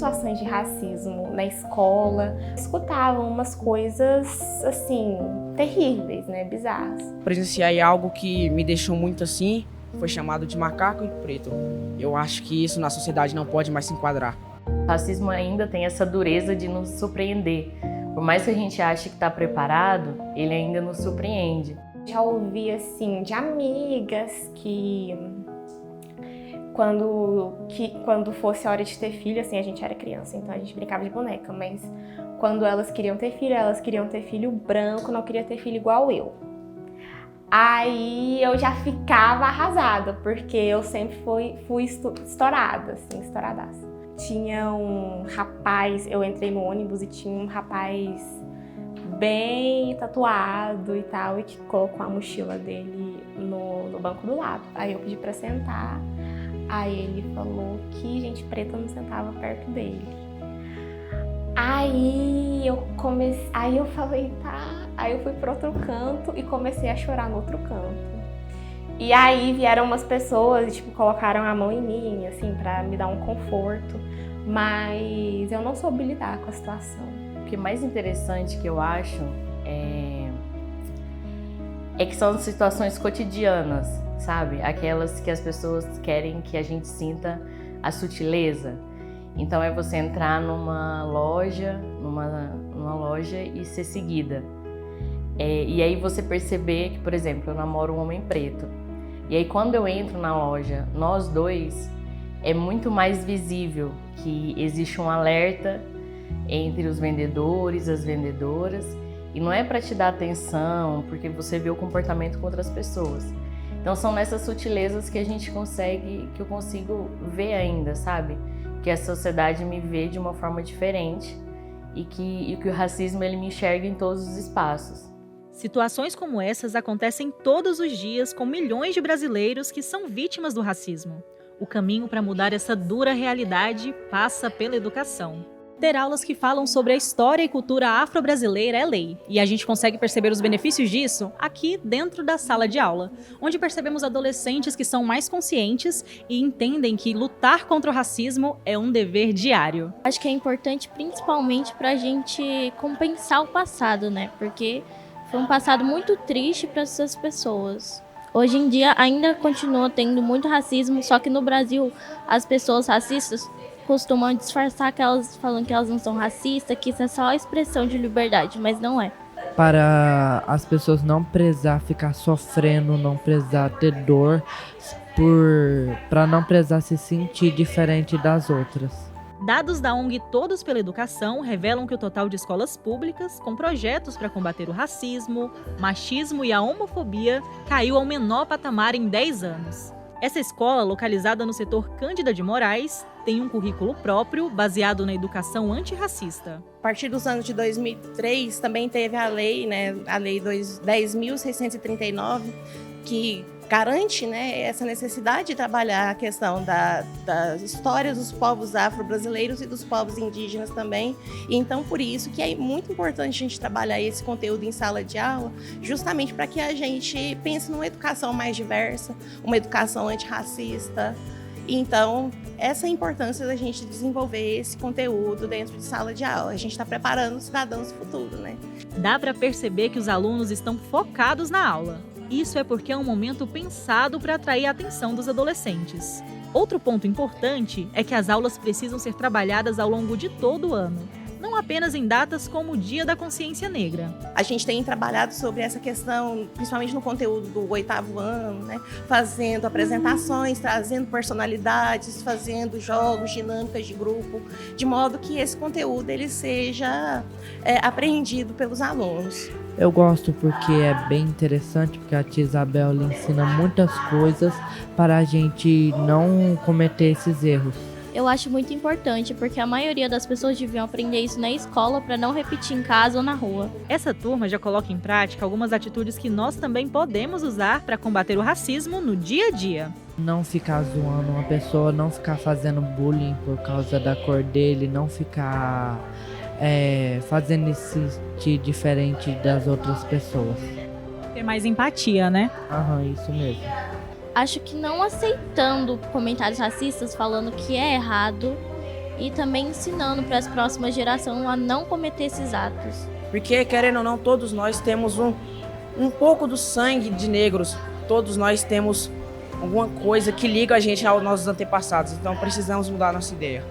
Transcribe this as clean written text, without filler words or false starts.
situações de racismo na escola, escutavam umas coisas, assim, terríveis, né, bizarras. Presenciei algo que me deixou muito assim, foi chamado de macaco e preto. Eu acho que isso na sociedade não pode mais se enquadrar. O racismo ainda tem essa dureza de nos surpreender. Por mais que a gente ache que está preparado, ele ainda nos surpreende. Já ouvi, assim, de amigas que quando fosse a hora de ter filho, assim, a gente era criança, então a gente brincava de boneca, mas quando elas queriam ter filho branco, não queria ter filho igual eu. Aí eu já ficava arrasada, porque eu sempre fui estourada, assim, estouradaça. Tinha um rapaz, eu entrei no ônibus e tinha um rapaz bem tatuado e tal, e que colocou a mochila dele no banco do lado. Aí eu pedi pra sentar, aí ele falou que gente preta não sentava perto dele. Aí eu falei, tá. Aí eu fui pro outro canto e comecei a chorar no outro canto. E aí vieram umas pessoas e, tipo, colocaram a mão em mim, assim, pra me dar um conforto. Mas eu não soube lidar com a situação. O que é mais interessante que eu acho é que são situações cotidianas, sabe? Aquelas que as pessoas querem que a gente sinta a sutileza. Então é você entrar numa loja e ser seguida. E aí você perceber que, por exemplo, eu namoro um homem preto. E aí quando eu entro na loja, nós dois, é muito mais visível que existe um alerta entre os vendedores, as vendedoras, e não é para te dar atenção, porque você vê o comportamento com outras pessoas. Então são nessas sutilezas que eu consigo ver ainda, sabe? Que a sociedade me vê de uma forma diferente e que o racismo ele me enxerga em todos os espaços. Situações como essas acontecem todos os dias com milhões de brasileiros que são vítimas do racismo. O caminho para mudar essa dura realidade passa pela educação. Ter aulas que falam sobre a história e cultura afro-brasileira é lei, e a gente consegue perceber os benefícios disso aqui dentro da sala de aula, onde percebemos adolescentes que são mais conscientes e entendem que lutar contra o racismo é um dever diário. Acho que é importante principalmente para a gente compensar o passado, né? Porque foi um passado muito triste para essas pessoas. Hoje em dia ainda continua tendo muito racismo, só que no Brasil as pessoas racistas costumam disfarçar que elas falam que elas não são racistas, que isso é só expressão de liberdade, mas não é. Para as pessoas não precisar ficar sofrendo, não precisar ter dor, para não precisar se sentir diferente das outras. Dados da ONG Todos pela Educação revelam que o total de escolas públicas com projetos para combater o racismo, machismo e a homofobia caiu ao menor patamar em 10 anos. Essa escola, localizada no setor Cândida de Moraes, tem um currículo próprio baseado na educação antirracista. A partir dos anos de 2003 também teve a lei, né, a lei 10.639, que garante, né, essa necessidade de trabalhar a questão das histórias dos povos afro-brasileiros e dos povos indígenas também. E então, por isso que é muito importante a gente trabalhar esse conteúdo em sala de aula, justamente para que a gente pense numa educação mais diversa, uma educação antirracista. Então, essa é a importância da gente desenvolver esse conteúdo dentro de sala de aula. A gente está preparando os cidadãos do futuro, né? Dá para perceber que os alunos estão focados na aula. Isso é porque é um momento pensado para atrair a atenção dos adolescentes. Outro ponto importante é que as aulas precisam ser trabalhadas ao longo de todo o ano, não apenas em datas como o Dia da Consciência Negra. A gente tem trabalhado sobre essa questão, principalmente no conteúdo do 8º ano, né? Fazendo apresentações, trazendo personalidades, fazendo jogos, dinâmicas de grupo, de modo que esse conteúdo ele seja apreendido pelos alunos. Eu gosto porque é bem interessante, porque a tia Isabel ensina muitas coisas para a gente não cometer esses erros. Eu acho muito importante, porque a maioria das pessoas deviam aprender isso na escola para não repetir em casa ou na rua. Essa turma já coloca em prática algumas atitudes que nós também podemos usar para combater o racismo no dia a dia. Não ficar zoando uma pessoa, não ficar fazendo bullying por causa da cor dele, não ficar fazendo ele se sentir diferente das outras pessoas. Ter mais empatia, né? Isso mesmo. Acho que não aceitando comentários racistas falando que é errado e também ensinando para as próximas gerações a não cometer esses atos. Porque, querendo ou não, todos nós temos um pouco do sangue de negros. Todos nós temos alguma coisa que liga a gente aos nossos antepassados. Então precisamos mudar a nossa ideia.